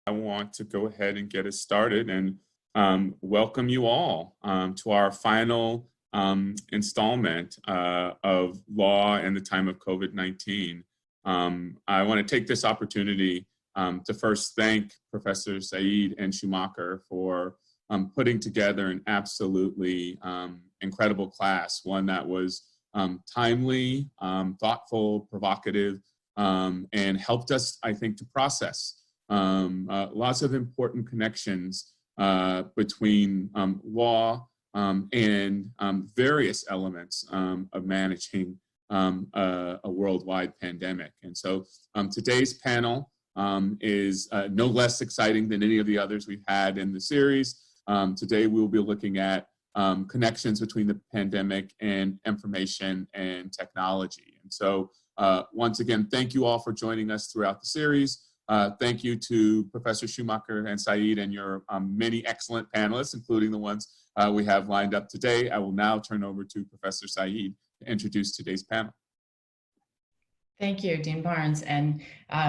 I want to go ahead and get us started and welcome you all to our final installment of Law in the Time of COVID-19. I want to take this opportunity to first thank Professor Zeide and Schumacher for putting together an absolutely incredible class, one that was timely, thoughtful, provocative, and helped us, I think, to process lots of important connections between law and various elements of managing a worldwide pandemic. And so today's panel is no less exciting than any of the others we've had in the series. Today we'll be looking at connections between the pandemic and information and technology. And so once again, thank you all for joining us throughout the series. Thank you to Professor Schumacher and Zeide and your many excellent panelists, including the ones we have lined up today. I will now turn over to Professor Zeide to introduce today's panel. Thank you, Dean Barnes. And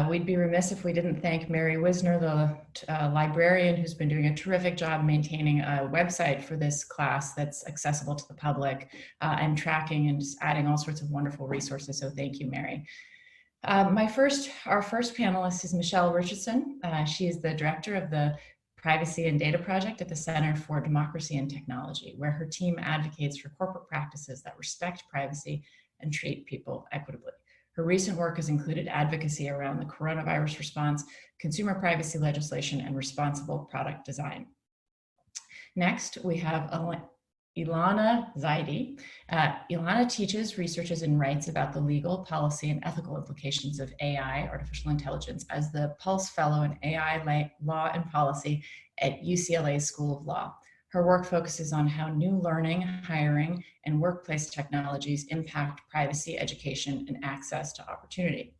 we'd be remiss if we didn't thank Mary Wisner, the librarian who's been doing a terrific job maintaining a website for this class that's accessible to the public and tracking and just adding all sorts of wonderful resources. So thank you, Mary. Our first panelist is Michelle Richardson. She is the director of the Privacy and Data Project at the Center for Democracy and Technology, where her team advocates for corporate practices that respect privacy and treat people equitably. Her recent work has included advocacy around the coronavirus response, consumer privacy legislation, and responsible product design. Next, we have Elana Zeide. Elana teaches, researches, and writes about the legal, policy, and ethical implications of AI, artificial intelligence, as the Pulse Fellow in AI Law and Policy at UCLA School of Law. Her work focuses on how new learning, hiring, and workplace technologies impact privacy, education, and access to opportunity.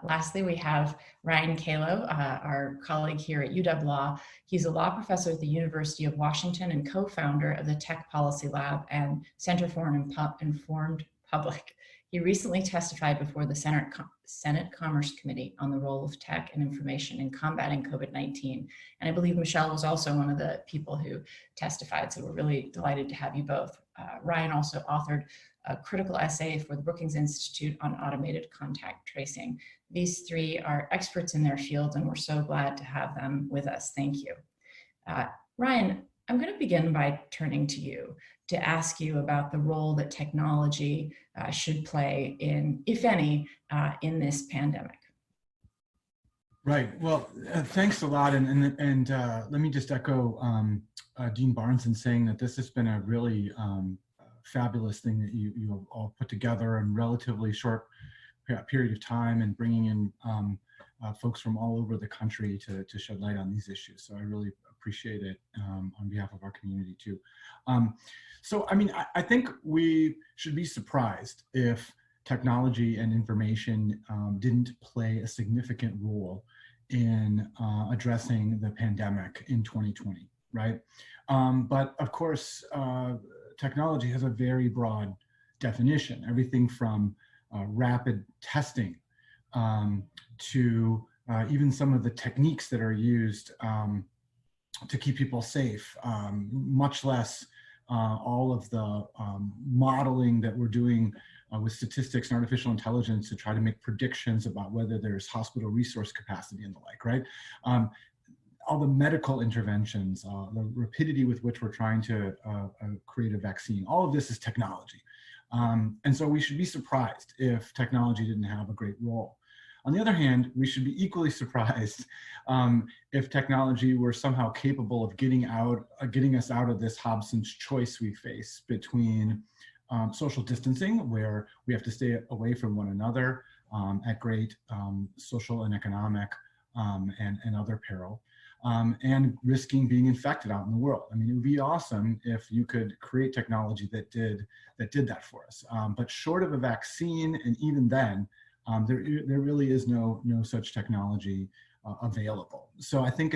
Lastly, we have Ryan Calo, our colleague here at UW Law. He's a law professor at the University of Washington and co-founder of the Tech Policy Lab and Center for an Informed Public. He recently testified before the Senate Commerce Committee on the role of tech and information in combating COVID-19. And I believe Michelle was also one of the people who testified, so we're really delighted to have you both. Ryan also authored a critical essay for the Brookings Institute on automated contact tracing. These three are experts in their fields, and we're so glad to have them with us. Thank you. Ryan, I'm going to begin by turning to you to ask you about the role that technology should play in, if any, in this pandemic. Right. Well, thanks a lot. And let me just echo Dean Barnes in saying that this has been a really fabulous thing that you have all put together in relatively short period of time, and bringing in folks from all over the country to shed light on these issues. So I really appreciate it on behalf of our community too. So, I mean, I think we should be surprised if technology and information didn't play a significant role in addressing the pandemic in 2020, right? But of course, technology has a very broad definition, everything from rapid testing to even some of the techniques that are used to keep people safe, much less all of the modeling that we're doing with statistics and artificial intelligence to try to make predictions about whether there's hospital resource capacity and the like, right? All the medical interventions, the rapidity with which we're trying to create a vaccine, all of this is technology. And so we should be surprised if technology didn't have a great role. On the other hand, we should be equally surprised if technology were somehow capable of getting us out of this Hobson's choice we face between social distancing, where we have to stay away from one another at great social and economic and other peril, and risking being infected out in the world. I mean, it would be awesome if you could create technology that did that for us. But short of a vaccine, and even then, there really is no such technology available. So I think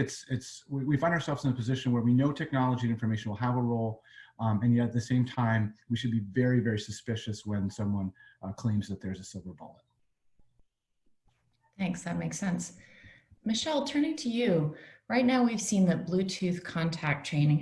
we find ourselves in a position where we know technology and information will have a role, and yet at the same time, we should be very, very suspicious when someone claims that there's a silver bullet. Thanks, that makes sense. Michelle, turning to you, right now we've seen that Bluetooth contact tracing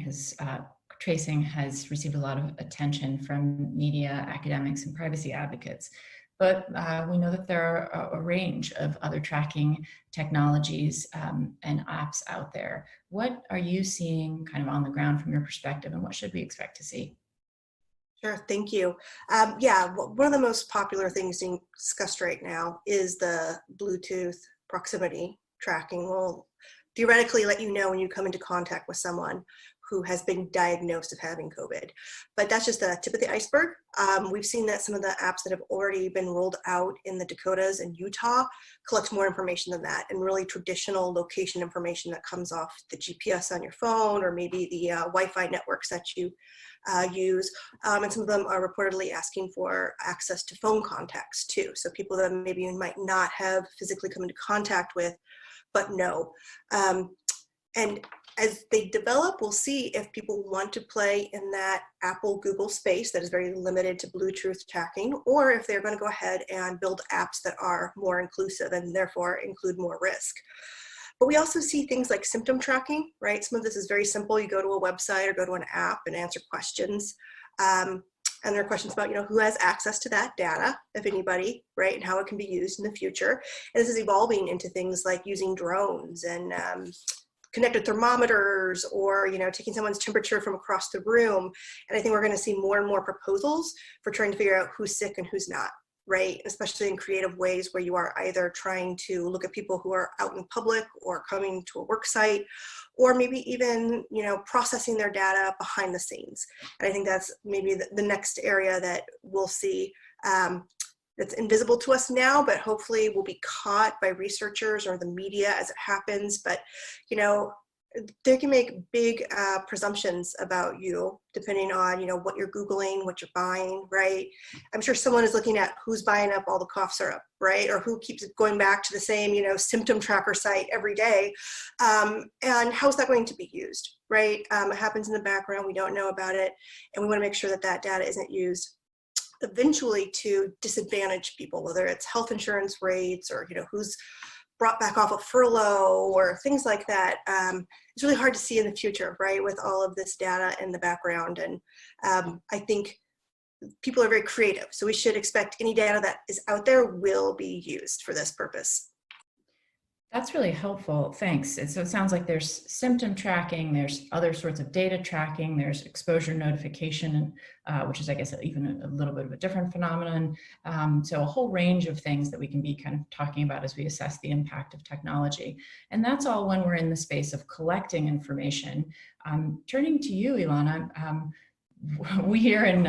has received a lot of attention from media, academics, and privacy advocates. But we know that there are a range of other tracking technologies and apps out there. What are you seeing kind of on the ground from your perspective, and what should we expect to see? Sure, thank you. Yeah, one of the most popular things being discussed right now is the Bluetooth proximity tracking. Will theoretically let you know when you come into contact with someone who has been diagnosed of having COVID. But that's just the tip of the iceberg. We've seen that some of the apps that have already been rolled out in the Dakotas and Utah collect more information than that, and really traditional location information that comes off the GPS on your phone, or maybe the Wi-Fi networks that you use. And some of them are reportedly asking for access to phone contacts too. So people that maybe you might not have physically come into contact with, but know. And as they develop, we'll see if people want to play in that Apple, Google space that is very limited to Bluetooth tracking, or if they're going to go ahead and build apps that are more inclusive and therefore include more risk. But we also see things like symptom tracking, right? Some of this is very simple. You go to a website or go to an app and answer questions. And there are questions about, who has access to that data, if anybody, right? And how it can be used in the future. And this is evolving into things like using drones and connected thermometers, or taking someone's temperature from across the room. And I think we're going to see more and more proposals for trying to figure out who's sick and who's not, right? Especially in creative ways where you are either trying to look at people who are out in public or coming to a work site, or maybe even processing their data behind the scenes. And I think that's maybe the next area that we'll see that's invisible to us now, but hopefully will be caught by researchers or the media as it happens. But they can make big presumptions about you depending on what you're Googling, what you're buying, right? I'm sure someone is looking at who's buying up all the cough syrup, right? Or who keeps going back to the same symptom tracker site every day, and how's that going to be used, right? It happens in the background, we don't know about it, and we want to make sure that that data isn't used eventually to disadvantage people, whether it's health insurance rates or who's brought back off of furlough or things like that. It's really hard to see in the future, right, with all of this data in the background. And I think people are very creative, so we should expect any data that is out there will be used for this purpose. That's really helpful, thanks. And so it sounds like there's symptom tracking, there's other sorts of data tracking, there's exposure notification, which is, I guess, even a little bit of a different phenomenon. So a whole range of things that we can be kind of talking about as we assess the impact of technology. And that's all when we're in the space of collecting information. Turning to you, Elana, we here in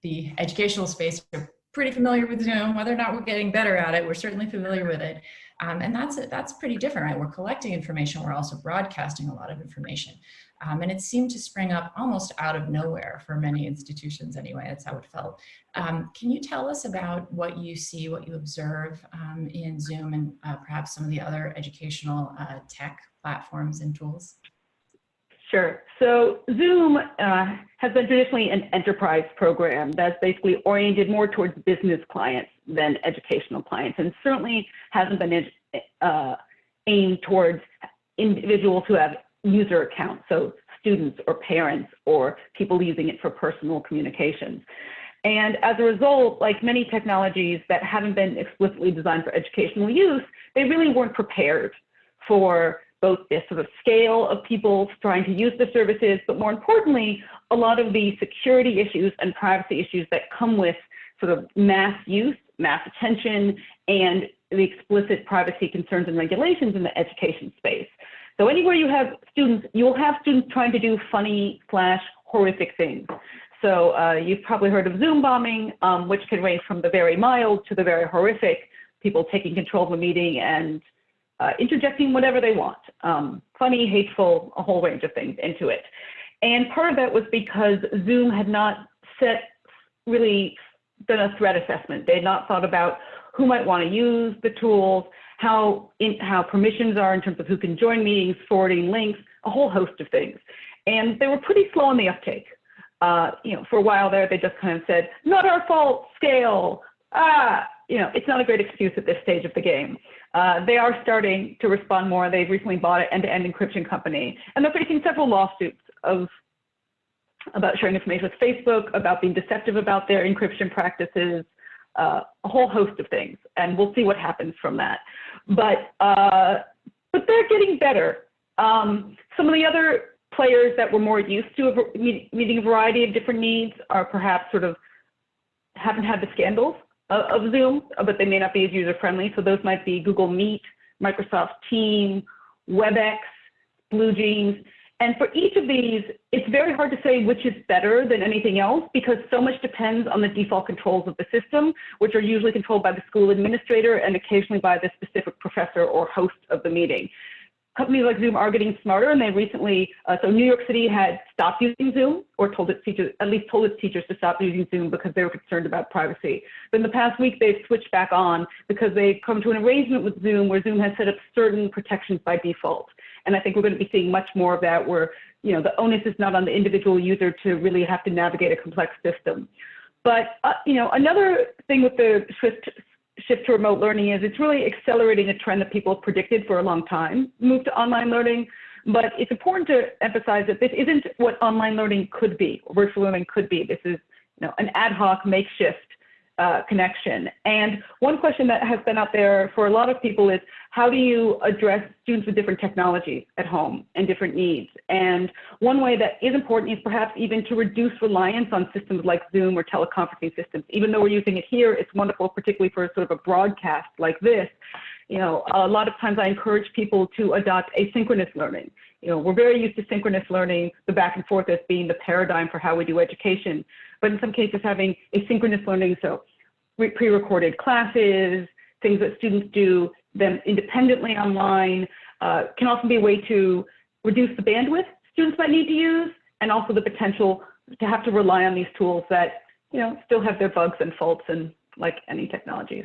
the educational space are pretty familiar with Zoom. Whether or not we're getting better at it, we're certainly familiar with it. And that's pretty different, right? We're collecting information, we're also broadcasting a lot of information. And it seemed to spring up almost out of nowhere for many institutions anyway, that's how it felt. Can you tell us about what you see, what you observe in Zoom and perhaps some of the other educational tech platforms and tools? Sure. So Zoom has been traditionally an enterprise program that's basically oriented more towards business clients than educational clients, and certainly hasn't been aimed towards individuals who have user accounts, so students or parents or people using it for personal communications. And as a result, like many technologies that haven't been explicitly designed for educational use, they really weren't prepared for both the sort of scale of people trying to use the services, but more importantly, a lot of the security issues and privacy issues that come with sort of mass use, mass attention, and the explicit privacy concerns and regulations in the education space. So anywhere you have students, you'll have students trying to do funny / horrific things. So you've probably heard of Zoom bombing, which can range from the very mild to the very horrific, people taking control of a meeting and interjecting whatever they want, funny, hateful, a whole range of things into it. And part of that was because Zoom had not really done a threat assessment. They had not thought about who might want to use the tools, how permissions are in terms of who can join meetings, forwarding links, a whole host of things. And they were pretty slow on the uptake. For a while there, they just kind of said, not our fault, scale, it's not a great excuse at this stage of the game. They are starting to respond more. They've recently bought an end-to-end encryption company, and they're facing several lawsuits about sharing information with Facebook, about being deceptive about their encryption practices, a whole host of things, and we'll see what happens from that. But they're getting better. Some of the other players that were more used to meeting a variety of different needs are perhaps sort of haven't had the scandals of Zoom, but they may not be as user-friendly. So those might be Google Meet, Microsoft Teams, WebEx, BlueJeans. And for each of these, it's very hard to say which is better than anything else because so much depends on the default controls of the system, which are usually controlled by the school administrator and occasionally by the specific professor or host of the meeting. Companies like Zoom are getting smarter, and they recently, so New York City had stopped using Zoom, or told its teachers to stop using Zoom because they were concerned about privacy. But in the past week, they've switched back on because they've come to an arrangement with Zoom where Zoom has set up certain protections by default. And I think we're going to be seeing much more of that where, the onus is not on the individual user to really have to navigate a complex system. But, another thing with the shift to remote learning is it's really accelerating a trend that people have predicted for a long time, move to online learning. But it's important to emphasize that this isn't what online learning could be, or virtual learning could be. This is an ad hoc makeshift connection. And one question that has been out there for a lot of people is, how do you address students with different technologies at home and different needs? And one way that is important is perhaps even to reduce reliance on systems like Zoom or teleconferencing systems. Even though we're using it here, it's wonderful, particularly for sort of a broadcast like this. A lot of times I encourage people to adopt asynchronous learning. We're very used to synchronous learning, the back and forth as being the paradigm for how we do education. But in some cases, having asynchronous learning, so pre-recorded classes, things that students do them independently online, can also be a way to reduce the bandwidth students might need to use, and also the potential to have to rely on these tools that still have their bugs and faults, and like any technologies.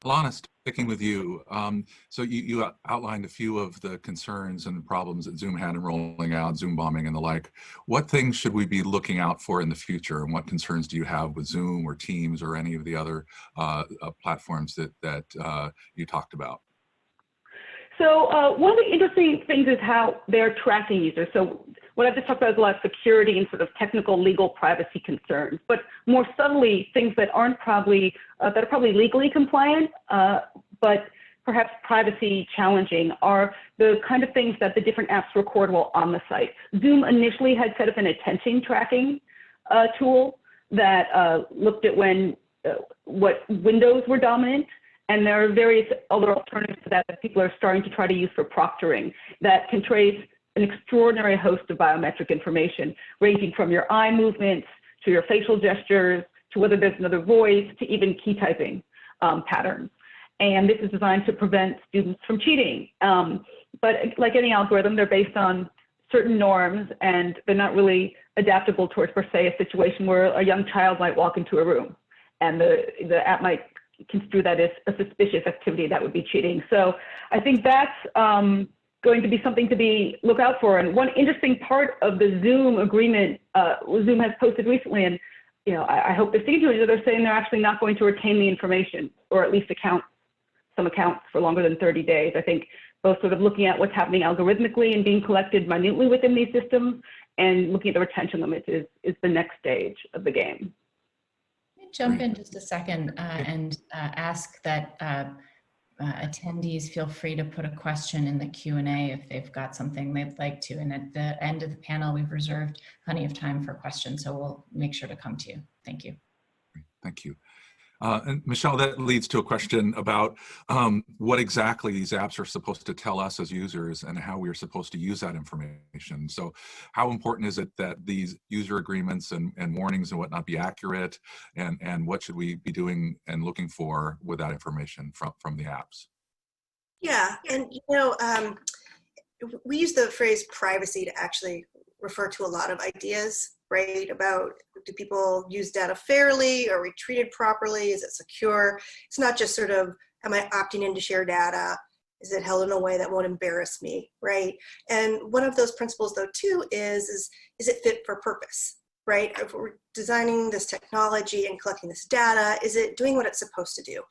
Elana, sticking with you, so you outlined a few of the concerns and problems that Zoom had in rolling out, Zoom bombing and the like. What things should we be looking out for in the future, and what concerns do you have with Zoom or Teams or any of the other platforms that you talked about? So one of the interesting things is how they're tracking users. So what I've just talked about is a lot of security and sort of technical legal privacy concerns, but more subtly, things that aren't probably, that are probably legally compliant, but perhaps privacy challenging, are the kind of things that the different apps record while on the site. Zoom initially had set up an attention tracking tool that looked at what windows were dominant. And there are various other alternatives to that people are starting to try to use for proctoring that can trace an extraordinary host of biometric information, ranging from your eye movements to your facial gestures, to whether there's another voice, to even key typing patterns. And this is designed to prevent students from cheating. But like any algorithm, they're based on certain norms, and they're not really adaptable towards, per se, a situation where a young child might walk into a room and the app might construe that as a suspicious activity that would be cheating. So I think that's going to be something to look out for. And one interesting part of the Zoom agreement, Zoom has posted recently, and I hope they're seeing to it, they're saying they're actually not going to retain the information, or at least some accounts for longer than 30 days. I think both sort of looking at what's happening algorithmically and being collected minutely within these systems, and looking at the retention limits is the next stage of the game. Jump in just a second and ask that attendees feel free to put a question in the Q&A if they've got something they'd like to. And at the end of the panel, we've reserved plenty of time for questions, so we'll make sure to come to you. Thank you. Thank you. And Michelle, that leads to a question about what exactly these apps are supposed to tell us as users and how we're supposed to use that information. So how important is it that these user agreements and warnings and whatnot be accurate, and what should we be doing and looking for with that information from the apps? Yeah, and we use the phrase privacy to actually refer to a lot of ideas, right? About, do people use data fairly? Are we treated properly? Is it secure? It's not just sort of, am I opting in to share data? Is it held in a way that won't embarrass me, right? And one of those principles, though, too, is it fit for purpose? right? If we're designing this technology and collecting this data, is it doing what it's supposed to do?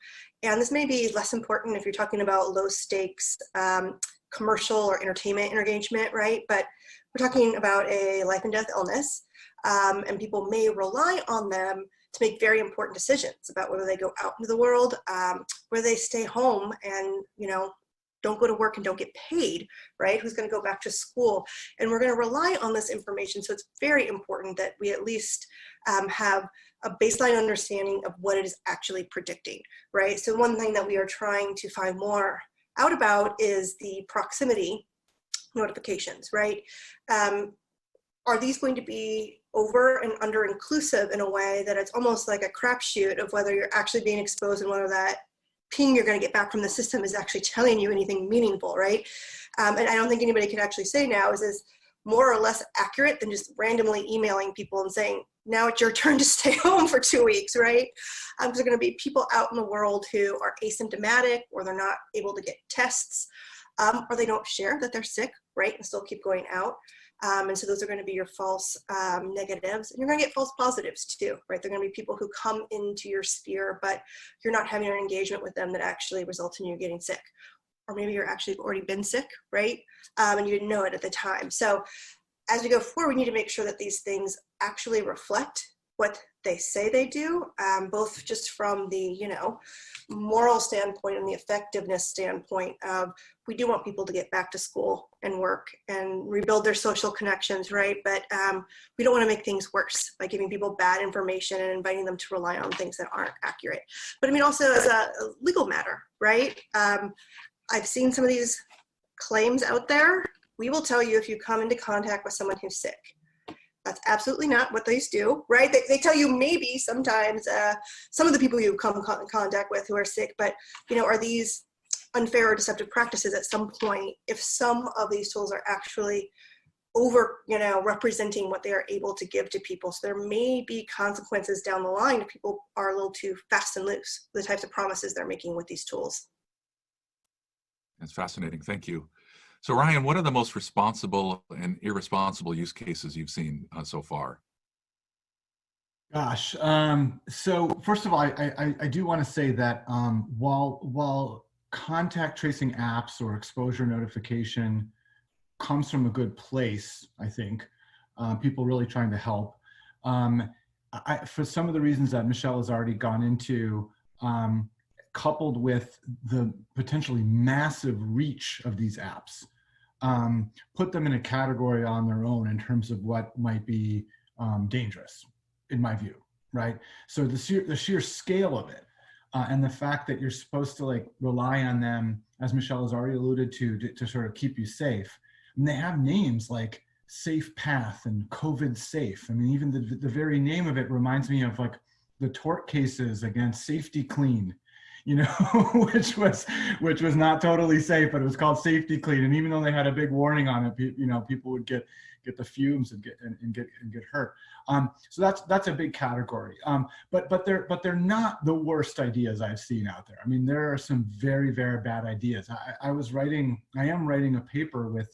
And this may be less important if you're talking about low stakes commercial or entertainment engagement, right? But we're talking about a life and death illness, and people may rely on them to make very important decisions about whether they go out into the world, whether they stay home and, you know, don't go to work and don't get paid, right? Who's going to go back to school? And we're going to rely on this information. So it's very important that we at least have a baseline understanding of what it is actually predicting, right? So one thing that we are trying to find more out about is the proximity notifications, right? Are these going to be over and under inclusive in a way that it's almost like a crapshoot of whether you're actually being exposed and whether that ping you're going to get back from the system is actually telling you anything meaningful, right? And I don't think anybody can actually say now is this more or less accurate than just randomly emailing people and saying, now it's your turn to stay home for 2 weeks, right? There's going to be people out in the world who are asymptomatic or they're not able to get tests, or they don't share that they're sick, right? And still keep going out. And so those are going to be your false negatives. And you're going to get false positives too, right? They're going to be people who come into your sphere, but you're not having an engagement with them that actually results in you getting sick. Or maybe you're actually already been sick, right? And you didn't know it at the time. So as we go forward, we need to make sure that these things actually reflect what they say they do, both just from the, you know, moral standpoint and the effectiveness standpoint of we do want people to get back to school and work and rebuild their social connections, right? But we don't want to make things worse by giving people bad information and inviting them to rely on things that aren't accurate. But I mean, also as a legal matter, right? I've seen some of these claims out there. We will tell you if you come into contact with someone who's sick. That's absolutely not what these do, right? They tell you maybe sometimes some of the people you come in contact with who are sick, but, you know, are these unfair or deceptive practices at some point if some of these tools are actually over, you know, representing what they are able to give to people. So there may be consequences down the line if people are a little too fast and loose, the types of promises they're making with these tools. That's fascinating. Thank you. So Ryan, what are the most responsible and irresponsible use cases you've seen so far? Gosh, so first of all, I do want to say that while contact tracing apps or exposure notification comes from a good place, I think, people really trying to help. For some of the reasons that Michelle has already gone into, coupled with the potentially massive reach of these apps, put them in a category on their own in terms of what might be dangerous, in my view, right? So the sheer scale of it, and the fact that you're supposed to like rely on them, as Michelle has already alluded to sort of keep you safe. And they have names like Safe Path and COVID Safe. I mean, even the very name of it reminds me of like the tort cases against Safety Clean, you know, which was not totally safe, but it was called Safety Clean. And even though they had a big warning on it, you know, people would get the fumes and get hurt. So that's a big category. But they're not the worst ideas I've seen out there. I mean, there are some very, very bad ideas. I am writing a paper with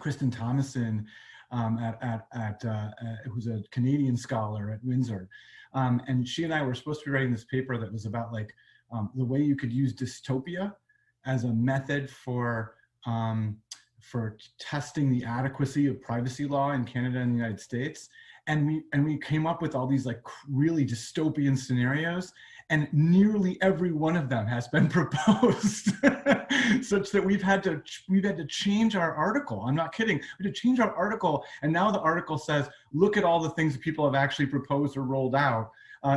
Kristen Thomason who's a Canadian scholar at Windsor, and she and I were supposed to be writing this paper that was about like the way you could use dystopia as a method for testing the adequacy of privacy law in Canada and the United States. And we came up with all these like really dystopian scenarios, and nearly every one of them has been proposed, such that we've had to change our article. I'm not kidding. We had to change our article, and now the article says, look at all the things that people have actually proposed or rolled out.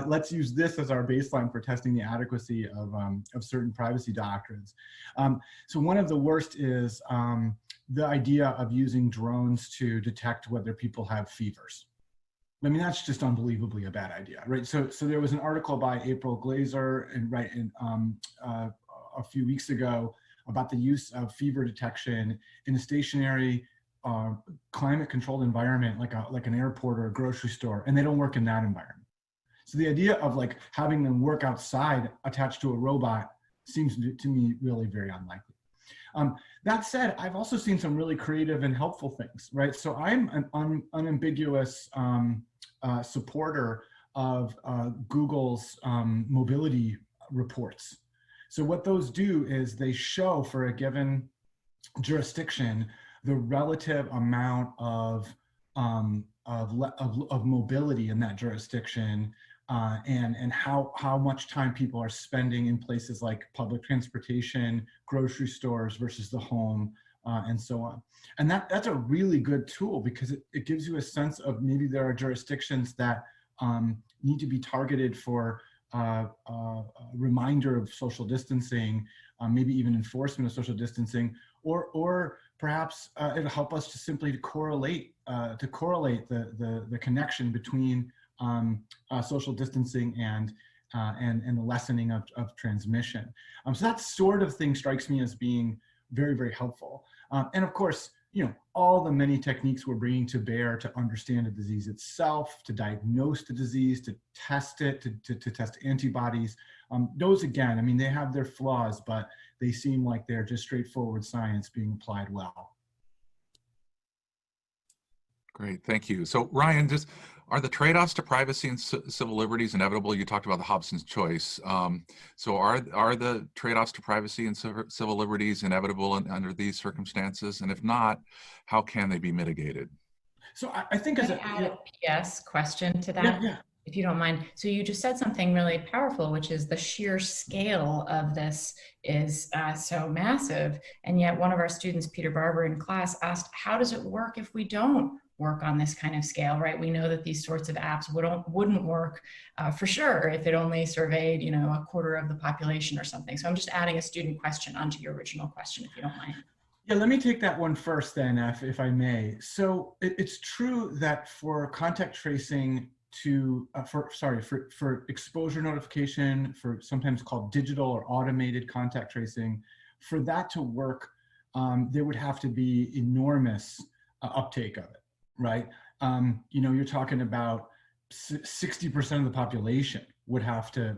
Let's use this as our baseline for testing the adequacy of certain privacy doctrines. So one of the worst is the idea of using drones to detect whether people have fevers. I mean, that's just unbelievably a bad idea, right? So there was an article by April Glazer a few weeks ago about the use of fever detection in a stationary climate-controlled environment, like an airport or a grocery store, and they don't work in that environment. So the idea of like having them work outside attached to a robot seems to me really very unlikely. That said, I've also seen some really creative and helpful things, right? So I'm an unambiguous supporter of Google's mobility reports. So what those do is they show for a given jurisdiction the relative amount of mobility in that jurisdiction, and how much time people are spending in places like public transportation, grocery stores versus the home, and so on. And that's a really good tool because it gives you a sense of maybe there are jurisdictions that need to be targeted for a reminder of social distancing, maybe even enforcement of social distancing, or perhaps it'll help us to simply correlate the connection between social distancing and the lessening of transmission. So that sort of thing strikes me as being very, very helpful. And of course, all the many techniques we're bringing to bear to understand the disease itself, to diagnose the disease, to test it, to test antibodies. Those, again, I mean, they have their flaws, but they seem like they're just straightforward science being applied well. Great, thank you. So Ryan, are the trade-offs to privacy and civil liberties inevitable? You talked about the Hobson's choice. So are the trade-offs to privacy and civil liberties inevitable under these circumstances? And if not, how can they be mitigated? So I think Can I add a PS question to that? Yeah. If you don't mind. So you just said something really powerful, which is the sheer scale of this is so massive. And yet one of our students, Peter Barber, in class asked, how does it work if we don't work on this kind of scale, right? We know that these sorts of apps wouldn't work for sure if it only surveyed, a quarter of the population or something. So I'm just adding a student question onto your original question, if you don't mind. Yeah, let me take that one first then, if I may. So it's true that for contact tracing for exposure notification, for sometimes called digital or automated contact tracing, for that to work, there would have to be enormous uptake of it, right? You're talking about 60% of the population would have to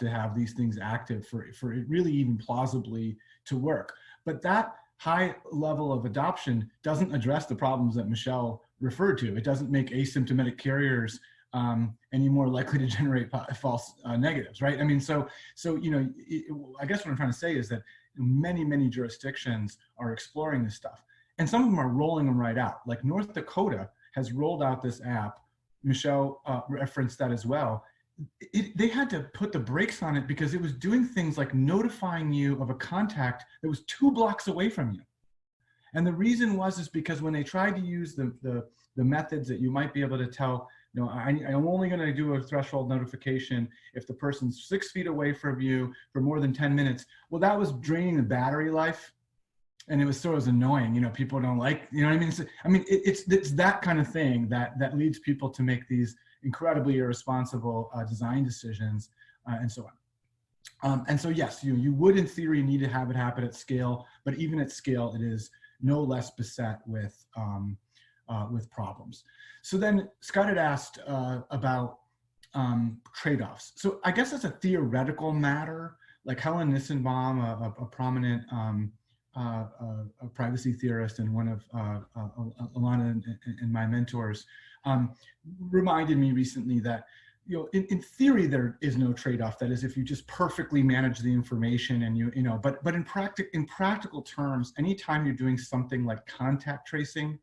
have these things active for it really even plausibly to work. But that high level of adoption doesn't address the problems that Michelle referred to. It doesn't make asymptomatic carriers any more likely to generate false negatives, right? I mean, so I guess what I'm trying to say is that many jurisdictions are exploring this stuff, and some of them are rolling them right out. Like North Dakota has rolled out this app. Michelle referenced that as well. They had to put the brakes on it because it was doing things like notifying you of a contact that was 2 blocks away from you. And the reason is because when they tried to use the methods that you might be able to tell, I'm only going to do a threshold notification if the person's 6 feet away from you for more than 10 minutes. Well, that was draining the battery life, and it was sort of annoying. People don't like, what I mean? It's that kind of thing that leads people to make these incredibly irresponsible design decisions, and so on. And so yes, you would in theory need to have it happen at scale, but even at scale, it is no less beset with problems. So then Scott had asked about trade-offs. So I guess as a theoretical matter, like Helen Nissenbaum, a prominent a privacy theorist and one of Elana and my mentors, reminded me recently that in theory there is no trade-off. That is, if you just perfectly manage the information and but in practical terms, anytime you're doing something like contact tracing,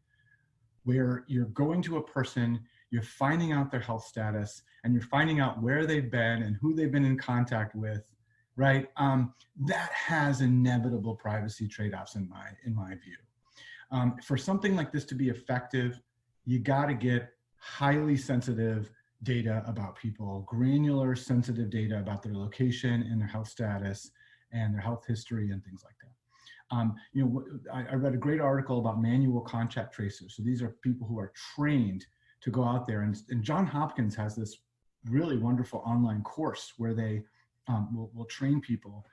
where you're going to a person, you're finding out their health status, and you're finding out where they've been and who they've been in contact with, right? That has inevitable privacy trade-offs in my view. For something like this to be effective, you got to get highly sensitive data about people, granular sensitive data about their location and their health status and their health history and things like that. I read a great article about manual contact tracers. So these are people who are trained to go out there, and Johns Hopkins has this really wonderful online course where they will train people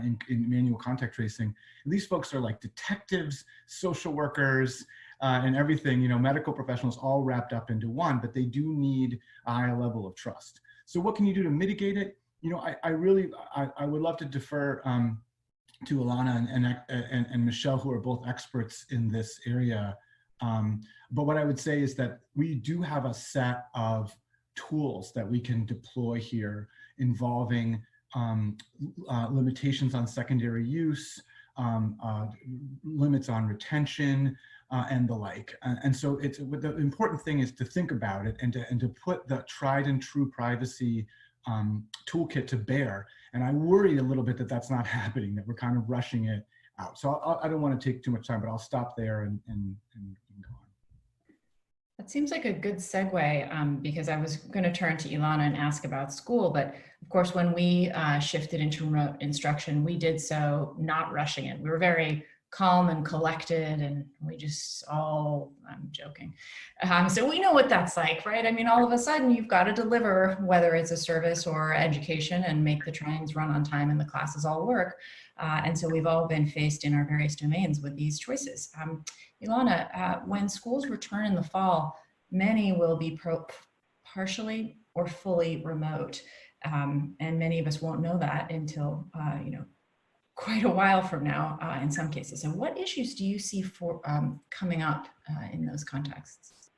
in manual contact tracing. And these folks are like detectives, social workers, and everything, medical professionals all wrapped up into one, but they do need a high level of trust. So what can you do to mitigate it? I would love to defer to Elana and Michelle, who are both experts in this area. But what I would say is that we do have a set of tools that we can deploy here involving limitations on secondary use, limits on retention, and the like. And so the important thing is to think about it and to put the tried and true privacy toolkit to bear. And I worry a little bit that that's not happening, that we're kind of rushing it out. So I don't want to take too much time, but I'll stop there and go on. That seems like a good segue because I was going to turn to Elana and ask about school, but of course, when we shifted into remote instruction, we did so not rushing it. We were very calm and collected, and we just all, I'm joking. So we know what that's like, right? I mean, all of a sudden you've got to deliver, whether it's a service or education, and make the trains run on time and the classes all work. And so we've all been faced in our various domains with these choices. Elana, when schools return in the fall, many will be partially or fully remote. And many of us won't know that until, quite a while from now in some cases. So what issues do you see for coming up in those contexts?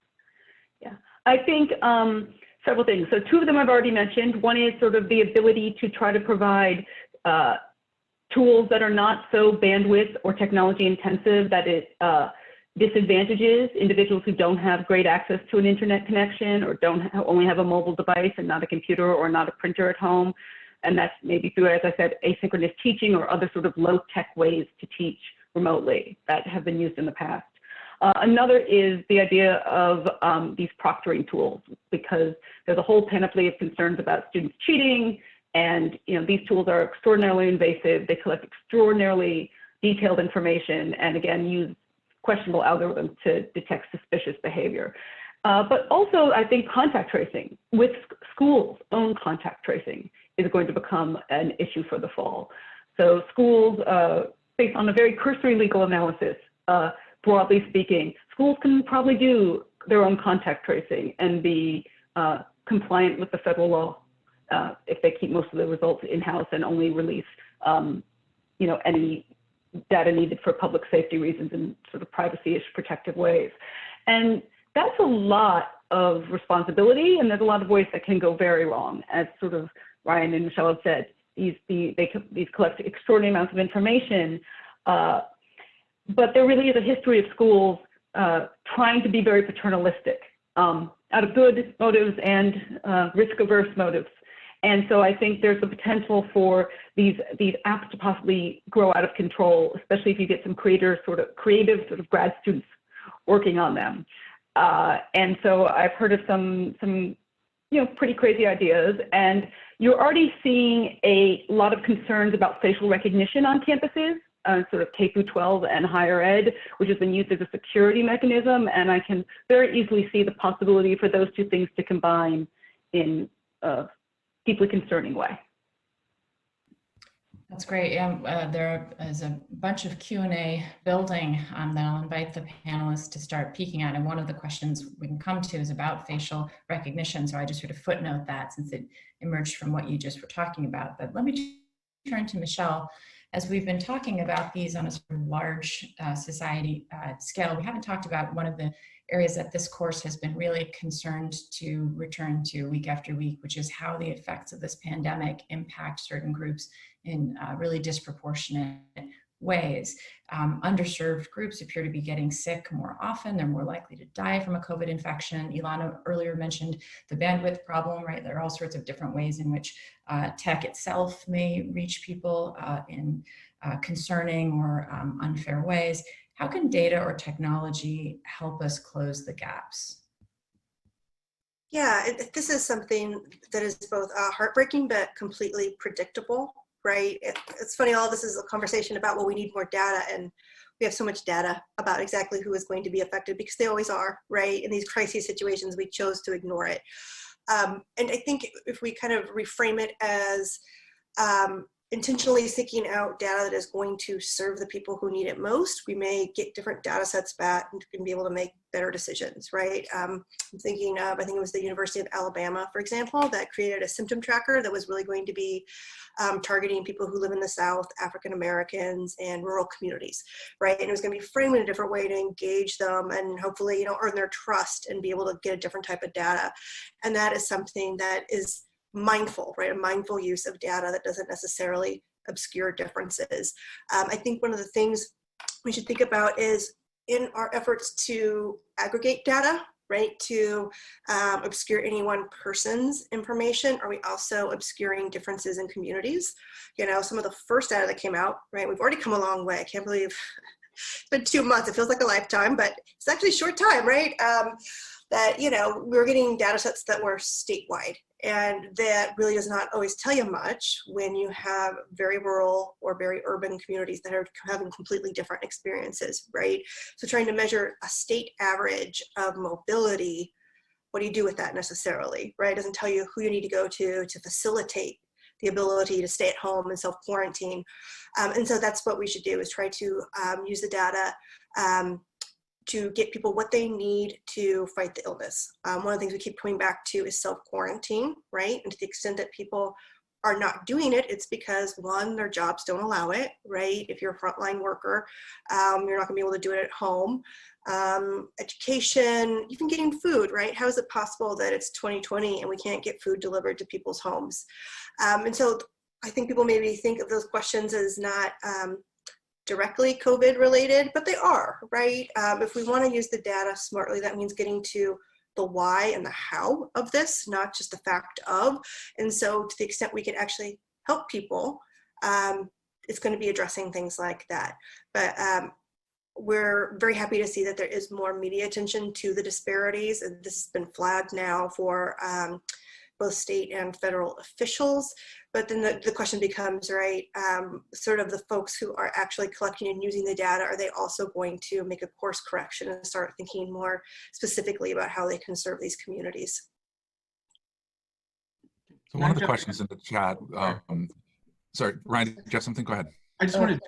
Yeah, I think several things. So two of them I've already mentioned. One is sort of the ability to try to provide tools that are not so bandwidth or technology intensive that it disadvantages individuals who don't have great access to an internet connection or only have a mobile device and not a computer or not a printer at home. And that's maybe through, as I said, asynchronous teaching or other sort of low-tech ways to teach remotely that have been used in the past. Another is the idea of these proctoring tools, because there's a whole panoply of concerns about students cheating, and these tools are extraordinarily invasive. They collect extraordinarily detailed information, and again, use questionable algorithms to detect suspicious behavior. But also, I think contact tracing with schools' own contact tracing is going to become an issue for the fall. So schools, based on a very cursory legal analysis, broadly speaking, schools can probably do their own contact tracing and be compliant with the federal law if they keep most of the results in-house and only release any data needed for public safety reasons in sort of privacy-ish protective ways. And that's a lot of responsibility, and there's a lot of ways that can go very wrong, as sort of Ryan and Michelle have said. These collect extraordinary amounts of information, but there really is a history of schools trying to be very paternalistic out of good motives and risk-averse motives. And so I think there's the potential for these apps to possibly grow out of control, especially if you get some creative sort of grad students working on them. And so I've heard of some pretty crazy ideas, and you're already seeing a lot of concerns about facial recognition on campuses, sort of K through 12 and higher ed, which has been used as a security mechanism. And I can very easily see the possibility for those two things to combine in a deeply concerning way. That's great. Yeah, there is a bunch of Q&A building that I'll invite the panelists to start peeking at. And one of the questions we can come to is about facial recognition. So I just sort of footnote that since it emerged from what you just were talking about. But let me turn to Michelle. As we've been talking about these on a sort of large society scale, we haven't talked about one of the areas that this course has been really concerned to return to week after week, which is how the effects of this pandemic impact certain groups in really disproportionate ways. Underserved groups appear to be getting sick more often. They're more likely to die from a COVID infection. Elana earlier mentioned the bandwidth problem, right? There are all sorts of different ways in which tech itself may reach people in concerning or unfair ways. How can data or technology help us close the gaps? Yeah, this is something that is both heartbreaking but completely predictable, right? It's funny, all this is a conversation about, well, we need more data, and we have so much data about exactly who is going to be affected, because they always are, right? In these crisis situations, we chose to ignore it. And I think if we kind of reframe it as intentionally seeking out data that is going to serve the people who need it most, we may get different data sets back and be able to make better decisions, right? I'm thinking of, I think it was the University of Alabama, for example, that created a symptom tracker that was really going to be targeting people who live in the South, African Americans, and rural communities, right? And it was going to be framed in a different way to engage them and hopefully, you know, earn their trust and be able to get a different type of data. And that is something that is mindful, right? A mindful use of data that doesn't necessarily obscure differences. I think one of the things we should think about is in our efforts to aggregate data, right, to obscure any one person's information, are we also obscuring differences in communities? You know, some of the first data that came out, right, we've already come a long way. I can't believe it's been 2 months. It feels like a lifetime, but it's actually a short time, right? That, you know, we were getting data sets that were statewide, and that really does not always tell you much when you have very rural or very urban communities that are having completely different experiences, right? So trying to measure a state average of mobility, what do you do with that necessarily, right? It doesn't tell you who you need to go to facilitate the ability to stay at home and self-quarantine. And so that's what we should do, is try to use the data to get people what they need to fight the illness. One of the things we keep coming back to is self-quarantine, right? And to the extent that people are not doing it, it's because, one, their jobs don't allow it, right? If you're a frontline worker, you're not gonna be able to do it at home. Education, even getting food, right? How is it possible that it's 2020 and we can't get food delivered to people's homes? And so I think people maybe think of those questions as not directly COVID related, but they are, right? If we want to use the data smartly, that means getting to the why and the how of this, not just the fact of. And so to the extent we can actually help people, it's going to be addressing things like that. But we're very happy to see that there is more media attention to the disparities, and this has been flagged now for both state and federal officials. But then the question becomes, right, sort of the folks who are actually collecting and using the data, are they also going to make a course correction and start thinking more specifically about how they can serve these communities? So one of the questions in the chat, sorry, Ryan, did you have something? Go ahead. I just wanted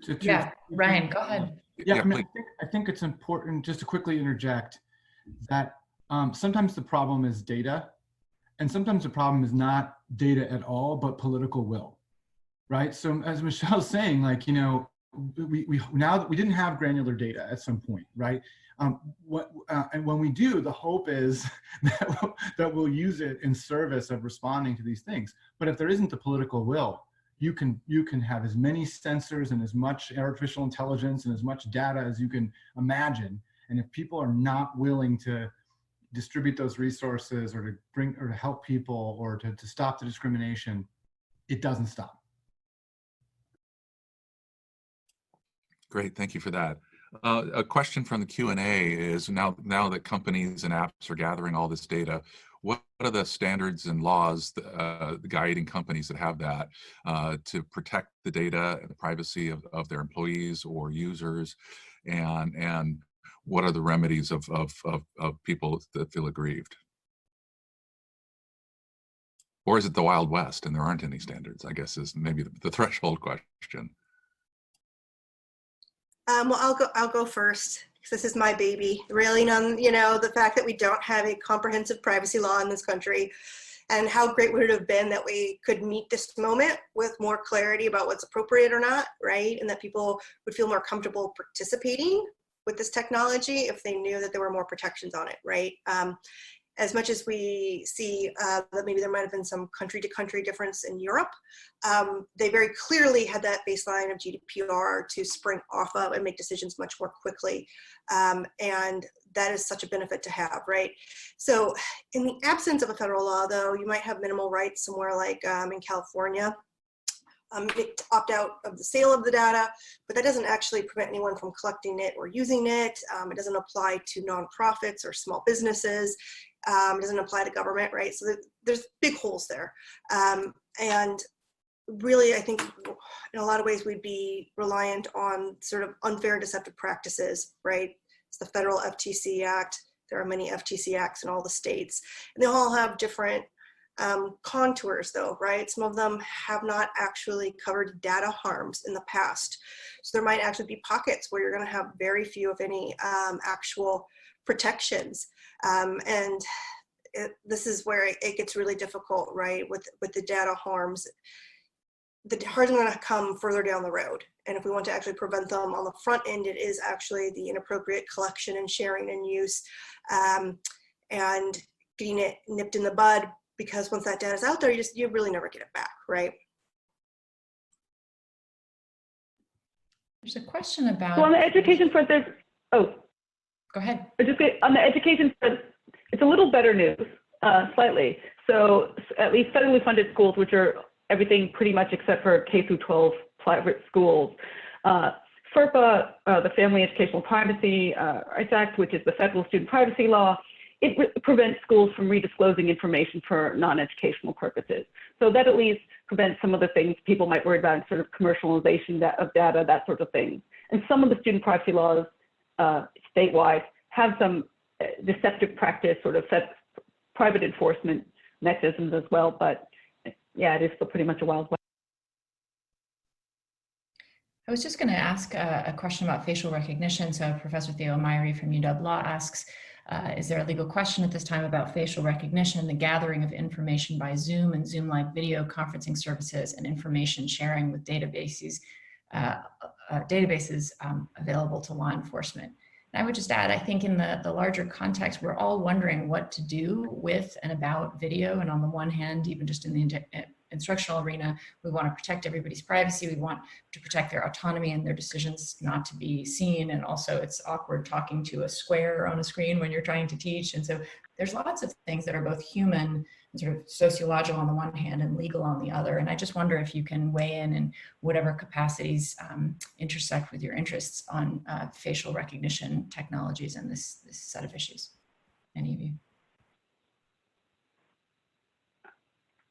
to yeah, Ryan, go ahead. Yeah, Yeah, I mean, I think it's important just to quickly interject that sometimes the problem is data, and sometimes the problem is not data at all, but political will, right? So as Michelle's saying, like, you know, we now that we didn't have granular data at some point, right? And when we do, the hope is that we'll use it in service of responding to these things. But if there isn't the political will, you can have as many sensors and as much artificial intelligence and as much data as you can imagine. And if people are not willing to distribute those resources or to bring or to help people or to stop the discrimination, it doesn't stop. Great, thank you for that. A question from the Q&A is, now that companies and apps are gathering all this data, what are the standards and laws guiding companies that have that to protect the data and the privacy of their employees or users, and what are the remedies of people that feel aggrieved? Or is it the Wild West and there aren't any standards, I guess, is maybe the threshold question. Well, I'll go first, because this is my baby. Railing on, you know, the fact that we don't have a comprehensive privacy law in this country, and how great would it have been that we could meet this moment with more clarity about what's appropriate or not, right? And that people would feel more comfortable participating with this technology if they knew that there were more protections on it, right? As much as we see that maybe there might have been some country to country difference in Europe, they very clearly had that baseline of GDPR to spring off of and make decisions much more quickly. And that is such a benefit to have, right? So in the absence of a federal law, though, you might have minimal rights somewhere like in California. Opt out of the sale of the data, but that doesn't actually prevent anyone from collecting it or using it. It doesn't apply to nonprofits or small businesses. It doesn't apply to government, right? So there's big holes there. And really, I think in a lot of ways we'd be reliant on sort of unfair and deceptive practices, right? It's the federal FTC Act. There are many FTC acts in all the states, and they all have different contours though, right? Some of them have not actually covered data harms in the past. So there might actually be pockets where you're going to have very few, if any, actual protections. This is where it gets really difficult, right? With the data harms, the harms are going to come further down the road. And if we want to actually prevent them on the front end, it is actually the inappropriate collection and sharing and use, and getting it nipped in the bud, because once that data is out there, you really never get it back, right? There's a question about. So on the education front, there's, oh. Go ahead. On the education front, it's a little better news, slightly. So at least federally funded schools, which are everything pretty much except for K through 12 private schools, FERPA, the Family Educational Privacy Rights Act, which is the federal student privacy law, it prevents schools from redisclosing information for non-educational purposes. So that at least prevents some of the things people might worry about, sort of commercialization of data, that sort of thing. And some of the student privacy laws statewide have some deceptive practice, sort of private enforcement mechanisms as well. But yeah, it is still pretty much a wild west. I was just going to ask a question about facial recognition. So Professor Theo Myrie from UW Law asks, is there a legal question at this time about facial recognition, the gathering of information by Zoom and Zoom-like video conferencing services, and information sharing with databases available to law enforcement? And I would just add, I think in the larger context, we're all wondering what to do with and about video. And on the one hand, even just in the instructional arena, we want to protect everybody's privacy. We want to protect their autonomy and their decisions not to be seen. And also it's awkward talking to a square on a screen when you're trying to teach. And so there's lots of things that are both human and sort of sociological on the one hand and legal on the other. And I just wonder if you can weigh in whatever capacities intersect with your interests on facial recognition technologies and this set of issues. Any of you?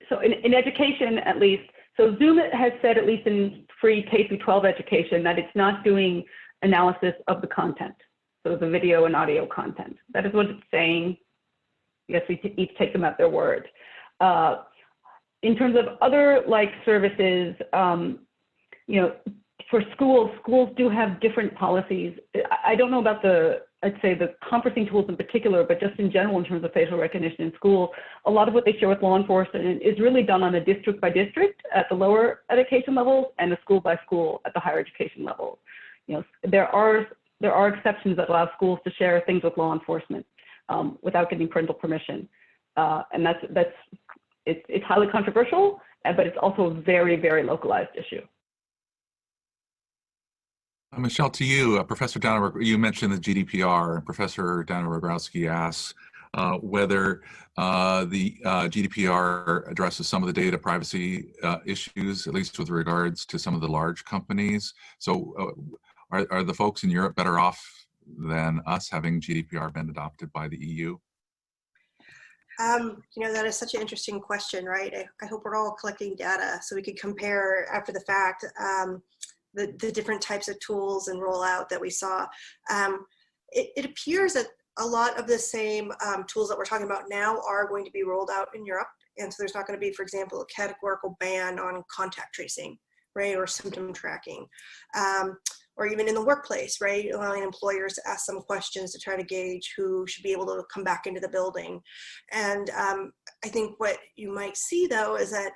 So in education, at least, so Zoom has said, at least in free K through 12 education, that it's not doing analysis of the content. So the video and audio content. That is what it's saying. I guess we each take them at their word. In terms of other like services, you know, for schools do have different policies. I don't know about I'd say the conferencing tools in particular, but just in general in terms of facial recognition in school, a lot of what they share with law enforcement is really done on a district by district at the lower education levels and a school by school at the higher education level. You know, there are exceptions that allow schools to share things with law enforcement without getting parental permission, and it's highly controversial, but it's also a very, very localized issue. Michelle, to you, Professor Dana, you mentioned the GDPR. Professor Dana Robrowski asks whether the GDPR addresses some of the data privacy issues, at least with regards to some of the large companies. So are the folks in Europe better off than us having GDPR been adopted by the EU? You know, that is such an interesting question, right? I hope we're all collecting data so we can compare after the fact the different types of tools and rollout that we saw. It appears that a lot of the same tools that we're talking about now are going to be rolled out in Europe. And so there's not going to be, for example, a categorical ban on contact tracing, right? Or symptom tracking. Or even in the workplace, right? Allowing employers to ask some questions to try to gauge who should be able to come back into the building. And I think what you might see though is that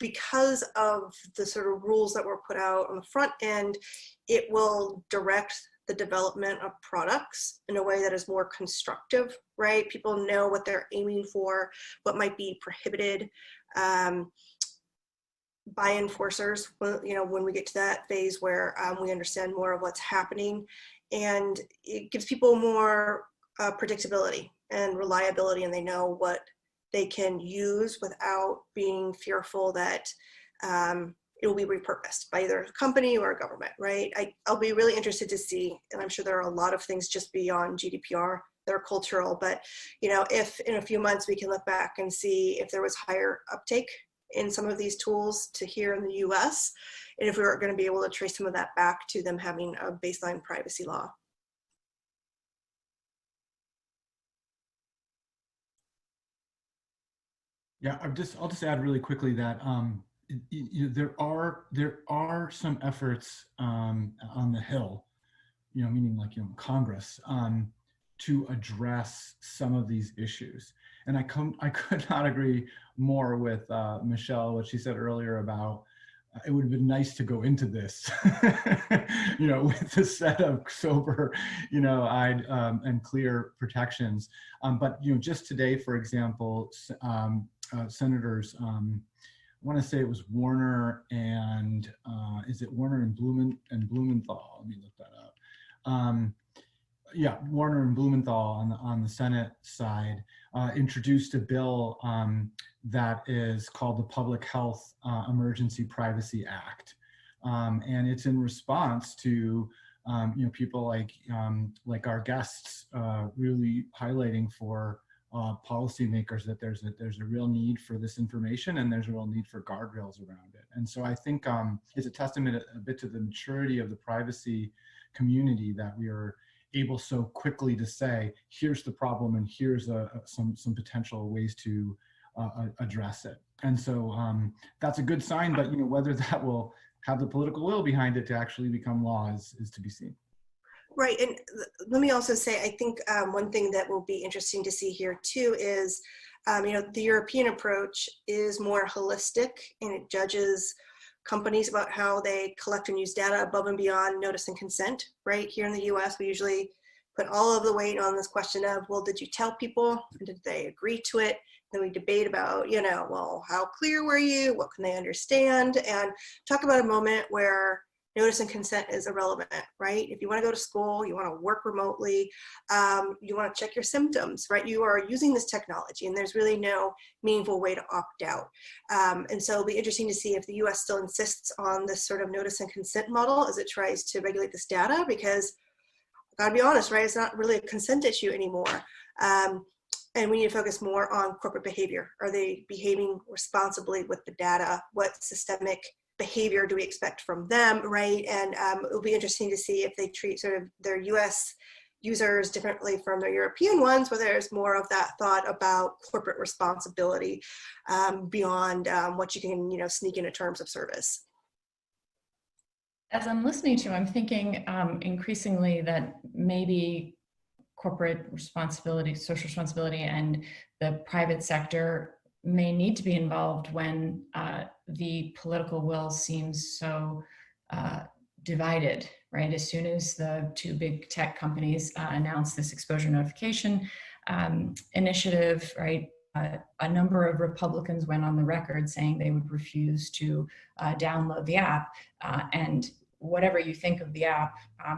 because of the sort of rules that were put out on the front end, it will direct the development of products in a way that is more constructive, right? People know what they're aiming for, what might be prohibited by enforcers, you know, when we get to that phase where we understand more of what's happening, and it gives people more predictability and reliability, and they know what they can use without being fearful that it will be repurposed by either a company or a government, right? I'll be really interested to see, and I'm sure there are a lot of things just beyond GDPR that are cultural, but you know, if in a few months we can look back and see if there was higher uptake in some of these tools to here in the US, and if we were going to be able to trace some of that back to them having a baseline privacy law. Yeah, I'll just add really quickly that there are some efforts on the Hill, meaning like Congress, to address some of these issues. And I could not agree more with Michelle, what she said earlier about it would have been nice to go into this, with a set of sober, eyed and clear protections. But just today, for example, senators, I want to say it was Warner and is it Warner and Blumenthal? Let me look that up. Yeah, Warner and Blumenthal on the Senate side introduced a bill that is called the Public Health Emergency Privacy Act, and it's in response to people like our guests really highlighting for policymakers that there's a real need for this information and there's a real need for guardrails around it. And so I think it's a testament a bit to the maturity of the privacy community that we are able so quickly to say, here's the problem and here's some potential ways to address it. And so that's a good sign, but whether that will have the political will behind it to actually become law is to be seen. Right, and let me also say, I think one thing that will be interesting to see here too is, the European approach is more holistic and it judges companies about how they collect and use data above and beyond notice and consent, right? Here in the US, we usually put all of the weight on this question of, well, did you tell people? Did they agree to it? Then we debate about, well, how clear were you? What can they understand? And talk about a moment where notice and consent is irrelevant, right? If you want to go to school, you want to work remotely, you want to check your symptoms, right? You are using this technology and there's really no meaningful way to opt out. And so it'll be interesting to see if the US still insists on this sort of notice and consent model as it tries to regulate this data, because I gotta be honest, right? It's not really a consent issue anymore. And we need to focus more on corporate behavior. Are they behaving responsibly with the data? What systemic behavior do we expect from them, right? And it'll be interesting to see if they treat sort of their US users differently from their European ones, where there's more of that thought about corporate responsibility beyond what you can, sneak into terms of service. As I'm listening to, I'm thinking increasingly that maybe corporate responsibility, social responsibility, and the private sector may need to be involved when the political will seems so divided, right? As soon as the two big tech companies announced this exposure notification initiative, right? A number of Republicans went on the record saying they would refuse to download the app. And whatever you think of the app,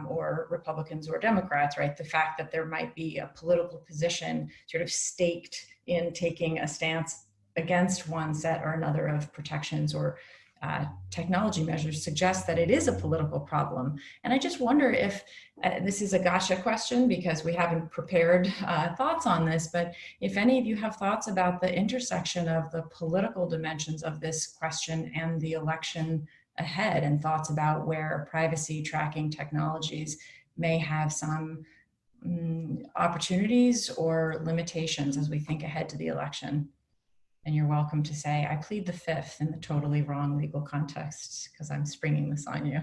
or Republicans or Democrats, right? The fact that there might be a political position sort of staked in taking a stance against one set or another of protections or technology measures suggests that it is a political problem. And I just wonder if this is a gotcha question because we haven't prepared thoughts on this, but if any of you have thoughts about the intersection of the political dimensions of this question and the election ahead, and thoughts about where privacy tracking technologies may have some opportunities or limitations as we think ahead to the election. And you're welcome to say, I plead the fifth in the totally wrong legal context, because I'm springing this on you.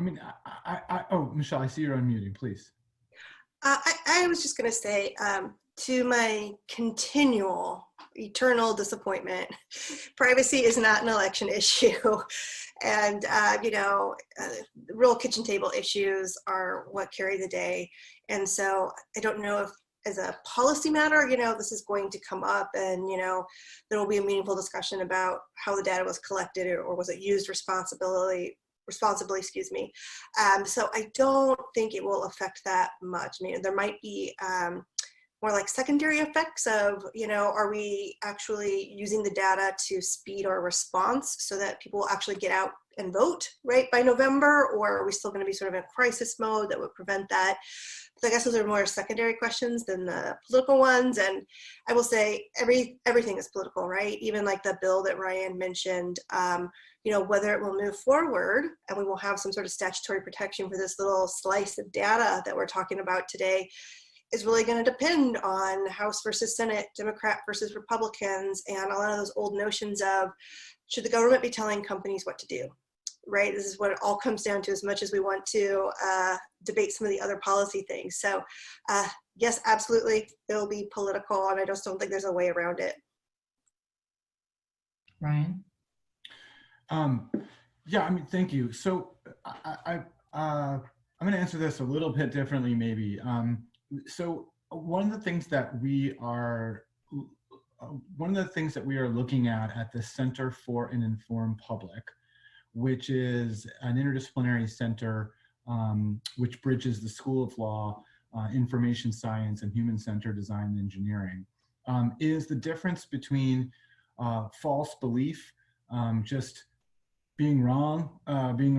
I mean, oh, Michelle, I see you're unmuting, please. I was just going to say, to my continual, eternal disappointment, privacy is not an election issue. And, real kitchen table issues are what carry the day. And so I don't know if, as a policy matter, this is going to come up and, there will be a meaningful discussion about how the data was collected or was it used responsibly, so I don't think it will affect that much. I mean, there might be more like secondary effects of, are we actually using the data to speed our response so that people will actually get out and vote, right, by November? Or are we still going to be sort of in crisis mode that would prevent that? So I guess those are more secondary questions than the political ones. And I will say everything is political, right? Even like the bill that Ryan mentioned, whether it will move forward and we will have some sort of statutory protection for this little slice of data that we're talking about today is really going to depend on House versus Senate, Democrat versus Republicans, and a lot of those old notions of should the government be telling companies what to do, right? This is what it all comes down to, as much as we want to debate some of the other policy things. So yes, absolutely, it'll be political, and I just don't think there's a way around it. Ryan? Yeah, I mean, thank you. So I'm going to answer this a little bit differently, maybe. So one of the things that we are looking at the Center for an Informed Public, which is an interdisciplinary center which bridges the School of Law, information science, and human-centered design and engineering, is the difference between false belief, just being wrong, having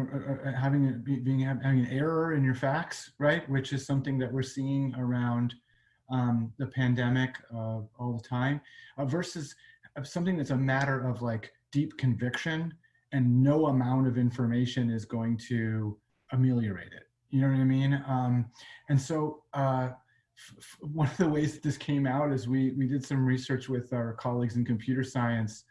an error in your facts, right? Which is something that we're seeing around the pandemic all the time, versus something that's a matter of like deep conviction, and no amount of information is going to ameliorate it. You know what I mean? And so one of the ways that this came out is we did some research with our colleagues in computer science.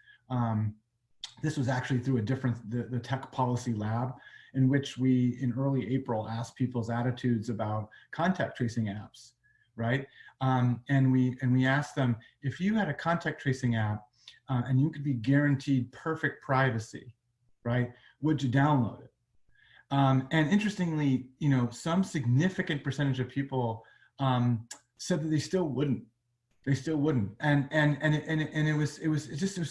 This was actually through the Tech Policy Lab, in which we, in early April, asked people's attitudes about contact tracing apps, right? And we asked them, if you had a contact tracing app and you could be guaranteed perfect privacy, right, would you download it? And interestingly, you know, some significant percentage of people said that they still wouldn't. They still wouldn't, and it was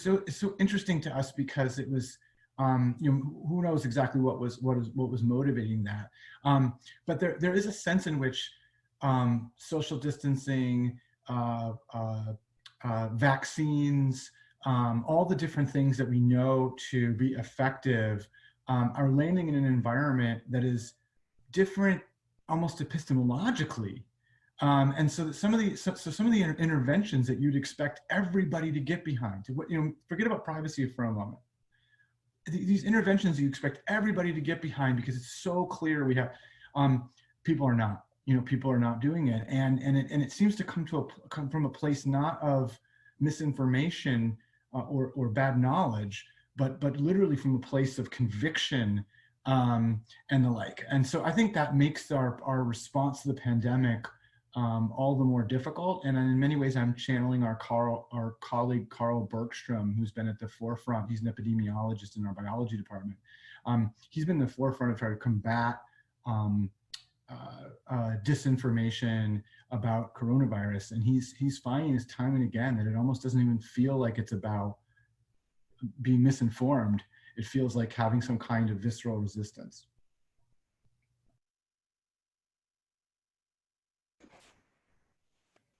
so interesting to us, because it was, you know, who knows exactly what was motivating that, but there is a sense in which social distancing, vaccines, all the different things that we know to be effective are landing in an environment that is different, almost epistemologically. And so that some of the interventions that you'd expect everybody to get behind, you know, forget about privacy for a moment. These interventions you expect everybody to get behind because it's so clear we have, people are not, you know, people are not doing it, and it seems to come from a place not of misinformation or bad knowledge, but literally from a place of conviction and the like. And so I think that makes our response to the pandemic all the more difficult. And in many ways, I'm channeling our colleague, Carl Bergstrom, who's been at the forefront. He's an epidemiologist in our biology department. He's been in the forefront of trying to combat disinformation about coronavirus. And he's finding this time and again that it almost doesn't even feel like it's about being misinformed. It feels like having some kind of visceral resistance.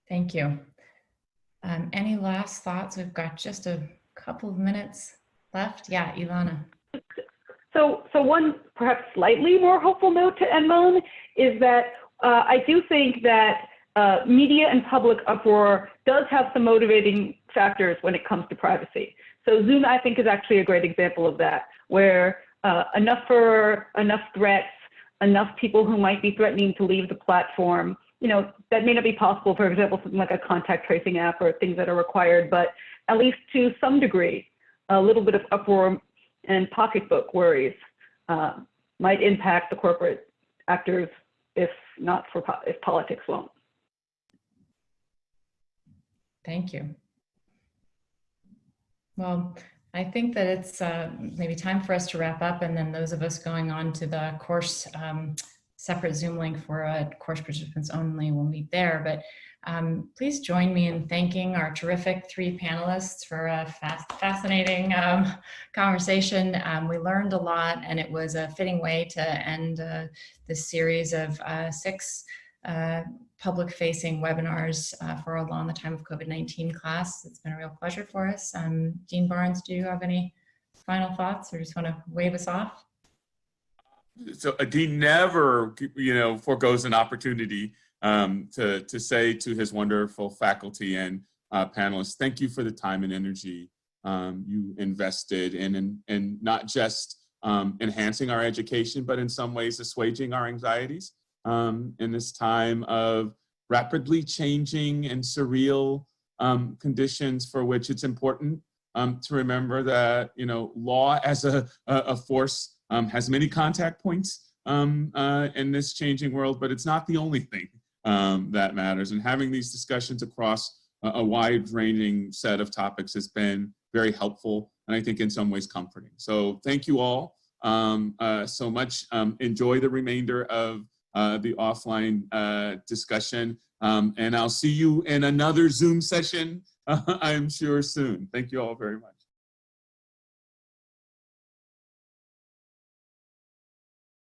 Thank you. Any last thoughts? We've got just a couple of minutes left. Yeah, Elana. So one perhaps slightly more hopeful note to end on is that I do think that media and public uproar does have some motivating factors when it comes to privacy. So Zoom, I think, is actually a great example of that, where enough threats, enough people who might be threatening to leave the platform, you know, that may not be possible, for example, something like a contact tracing app or things that are required, but at least to some degree, a little bit of uproar and pocketbook worries might impact the corporate actors, if politics won't. Thank you. Well, I think that it's maybe time for us to wrap up, and then those of us going on to the course separate Zoom link for course participants only will meet there. But please join me in thanking our terrific 3 panelists for a fascinating conversation. We learned a lot, and it was a fitting way to end this series of 6 public-facing webinars for a Law in the Time of COVID-19 class. It's been a real pleasure for us. Dean Barnes, do you have any final thoughts, or just want to wave us off? So a dean never, you know, forgoes an opportunity to say to his wonderful faculty and panelists, thank you for the time and energy you invested in not just enhancing our education, but in some ways assuaging our anxieties in this time of rapidly changing and surreal conditions for which it's important to remember that, you know, law as a force has many contact points in this changing world, but it's not the only thing that matters. And having these discussions across a wide-ranging set of topics has been very helpful, and I think in some ways comforting. So thank you all so much. Enjoy the remainder of the offline discussion, and I'll see you in another Zoom session, I'm sure soon. Thank you all very much.